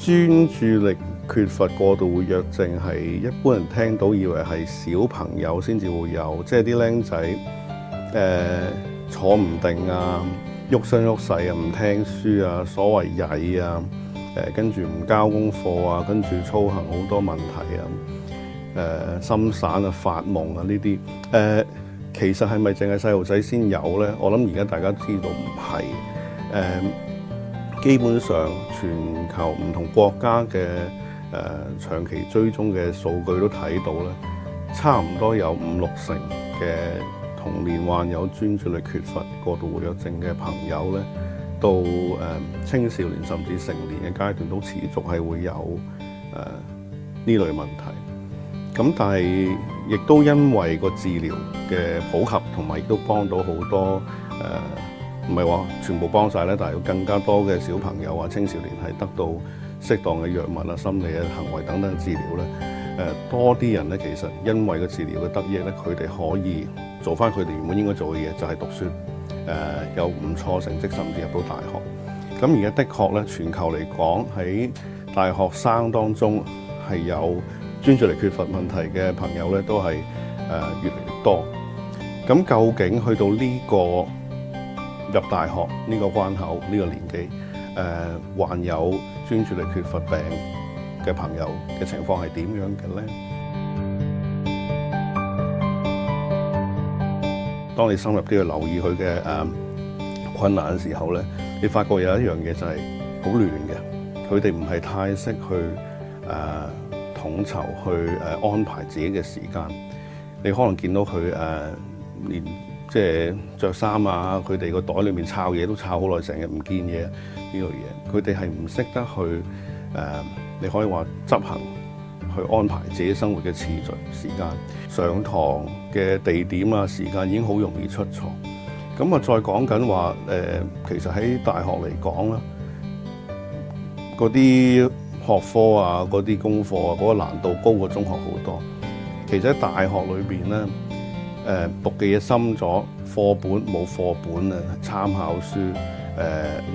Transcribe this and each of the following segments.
專注力缺乏過度活躍症係一般人聽到以為係小朋友先至會有，即係啲僆仔坐唔定啊，喐身喐勢啊，唔聽書啊，所謂曳啊，跟住唔交功課啊，跟住操行好多問題啊，心散啊，發夢啊呢啲其實係咪淨係細路仔先有咧？我諗而家大家知道唔係，基本上全球唔同國家嘅長期追蹤嘅數據都睇到咧，差唔多有5-6成嘅童年患有專注力缺乏過度活躍症嘅朋友咧，到青少年甚至成年嘅階段都持續係會有呢類問題。咁但係亦都因為個治療嘅普及，同埋亦都幫到好多唔係話全部幫晒咧，但係有更加多嘅小朋友啊、青少年係得到適當嘅藥物啊、心理嘅行為等等治療咧。多啲人咧，其實因為個治療嘅得益咧，佢哋可以做翻佢哋原本應該做嘅嘢，就係讀書，有唔錯成績，甚至入到大學。咁而家的確咧，全球嚟講喺大學生當中係有專注力缺乏問題嘅朋友咧，都係越嚟越多。咁究竟去到呢個入大學呢個關口呢個年紀，患有專注力缺乏病嘅朋友嘅情況係點樣嘅咧？當你深入啲去留意佢嘅困難嘅時候咧，你發覺有一樣嘢就係好亂嘅，佢哋唔係太識去統籌去安排自己嘅時間。你可能見到佢連即係着衫啊，佢哋個袋裏面摷嘢都摷好耐，成日唔見嘢呢類嘢，佢哋係唔識得去你可以話執行去安排自己生活嘅次序時間，上堂嘅地點啊時間已經好容易出錯。咁啊再講緊話其實喺大學嚟講啦，嗰啲學科啊、嗰啲功課啊，嗰個難度高過中學好多。其實喺大學裏邊咧，讀嘅嘢深咗，課本冇課本啊，參考書，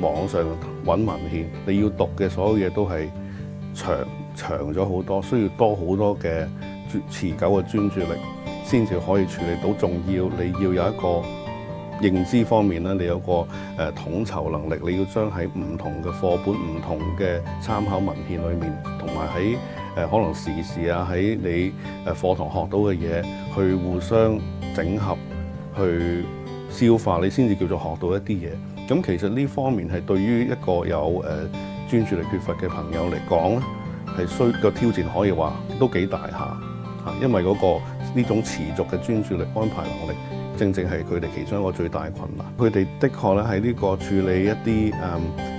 網上揾文獻，你要讀嘅所有嘢都係長咗好多，需要多好多嘅持久嘅專注力，先至可以處理到。仲要你要有一個認知方面咧，你有個統籌能力，你要將喺唔同嘅課本、唔同嘅參考文獻裏面，同埋喺可能時事啊，喺你課堂學到嘅嘢，去互相整合，去消化，你先至叫做學到一啲嘢。咁其實呢方面係對於一個有專注力缺乏嘅朋友嚟講咧，係需個挑戰可以話都幾大下嚇，因為呢種持續嘅專注力安排能力，正正係佢哋其中一個最大嘅困難。佢哋的確咧喺呢個處理一啲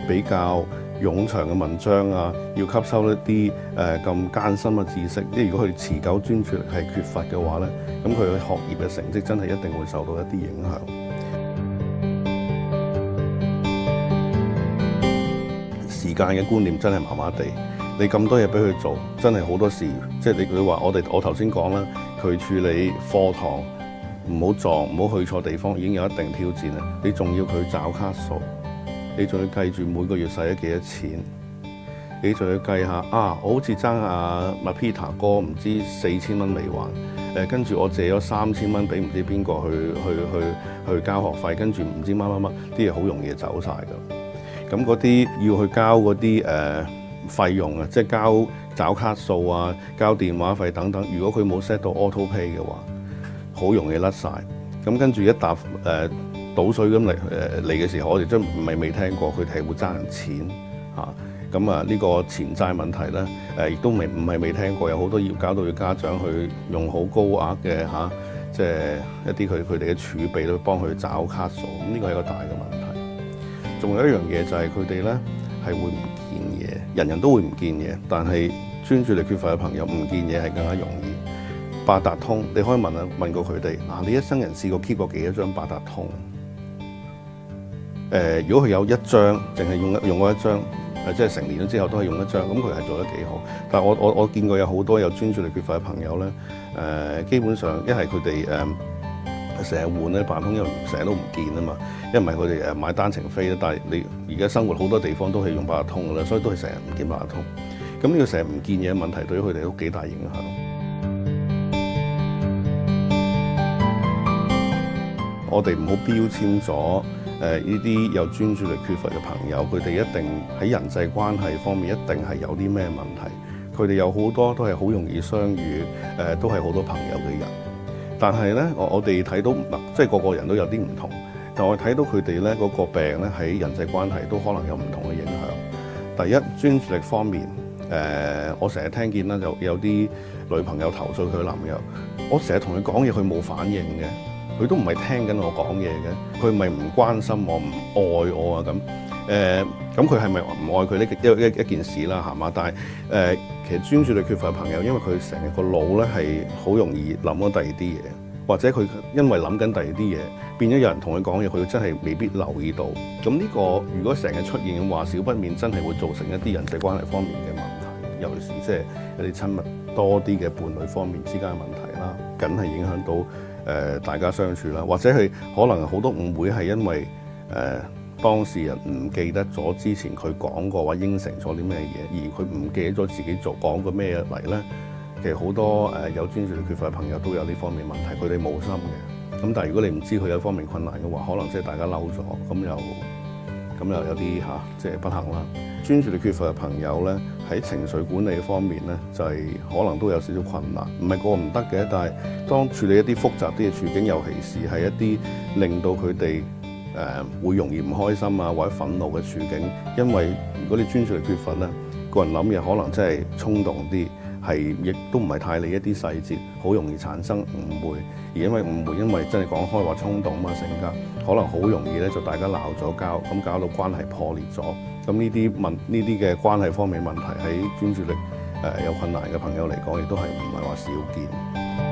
比較冗長嘅文章啊，要吸收一啲咁艱辛嘅知識，即係如果佢持久專注力係缺乏嘅話咧，咁佢嘅學業嘅成績真係一定會受到一啲影響。時間嘅觀念真係麻麻地，你咁多嘢俾佢做，真係好多事。即係你話我頭先講啦，佢處理課堂唔好撞，唔好去錯地方，已經有一定挑戰啦。你仲要佢找卡數，你仲要計住每個月使咗幾多錢，你仲要計下啊，我好似爭阿 Peter 哥唔知4000蚊未還，跟住我借咗3000蚊俾唔知邊個去交學費，跟住唔知乜啲嘢好容易走晒㗎。咁嗰啲要去交嗰啲費用啊，即係找卡數啊、交電話費等等。如果佢冇 set 到 auto pay 嘅話，好容易甩晒。咁跟住一沓倒水咁嚟嘅時候，我哋真唔係未聽過佢哋係會爭人錢嚇。咁啊呢個錢債問題咧，亦都唔係未聽過，有好多要搞到要家長去用好高額嘅嚇，即係一啲佢哋嘅儲備去幫佢找卡數。咁呢個係一個大嘅問題。仲有一樣嘢就係佢哋咧係會唔見嘢，人人都會唔見嘢，但係專注力缺乏嘅朋友唔見嘢係更加容易。八達通你可以問過佢哋你一生人試過 keep 過幾多張八達通？如果佢有一張，淨係用過一張，即係成年咗之後都係用一張，咁佢係做得幾好。但係我見過有好多有專注力缺乏嘅朋友咧，基本上一係佢哋成日換咧八達通，因為成日都唔見啊嘛。因為唔係佢哋買單程飛咧，但係你而家生活好多地方都係用八達通㗎啦，所以都係成日唔見八達通。咁呢個成日唔見嘢嘅問題，對於佢哋都幾大影響。我哋唔好標籤咗呢啲有專注力缺乏嘅朋友，佢哋一定喺人際關係方面一定係有啲咩問題。佢哋有好多都係好容易相遇，都係好多朋友嘅人。但係咧，我哋睇到即係個個人都有啲唔同，但我睇到佢哋咧嗰個病咧喺人際關係都可能有唔同嘅影響。第一，專注力方面，我成日聽見啦，就有啲女朋友投訴佢男友，我成日同佢講嘢，佢冇反應嘅。佢都唔係聽緊我講嘢嘅，佢咪唔關心我、唔愛我啊咁。咁佢係咪唔愛佢呢一件事啦？係嘛？但係其實專注力缺乏嘅朋友，因為佢成日個腦咧係好容易諗咗第二啲嘢，或者佢因為諗緊第二啲嘢，變咗有人同佢講嘢，佢真係未必留意到。咁呢個如果成日出現嘅話，少不免真係會造成一啲人際關係方面嘅問題，尤其是即係有啲親密多啲嘅伴侶方面之間嘅問題啦，梗係影響到。大家相處啦，或者係可能好多誤會係因為當事人唔記得咗之前佢講過或應承咗啲咩嘢，而佢唔記得咗自己講過咩嚟咧。其實好多有專注力缺乏嘅朋友都有呢方面問題，佢哋冇心嘅。咁但係如果你唔知佢有方面困難嘅話，可能即係大家嬲咗，咁又有啲即係不幸啦。專注力缺乏嘅朋友咧，喺情緒管理方面咧，就係可能都有少少困難。唔係個個唔得嘅，但係當處理一啲複雜啲嘅處境，尤其是係一啲令到佢哋會容易唔開心啊或者憤怒嘅處境，因為如果你專注力缺乏咧，個人諗嘢可能真係衝動啲，係亦都唔係太理一啲細節，好容易產生誤會。而因為誤會，因為真係講開話衝動啊性格，可能好容易咧就大家鬧咗交，咁搞到關係破裂咗。咁呢啲嘅關係方面問題，喺專注力有困難嘅朋友嚟講，亦都係唔係話少見。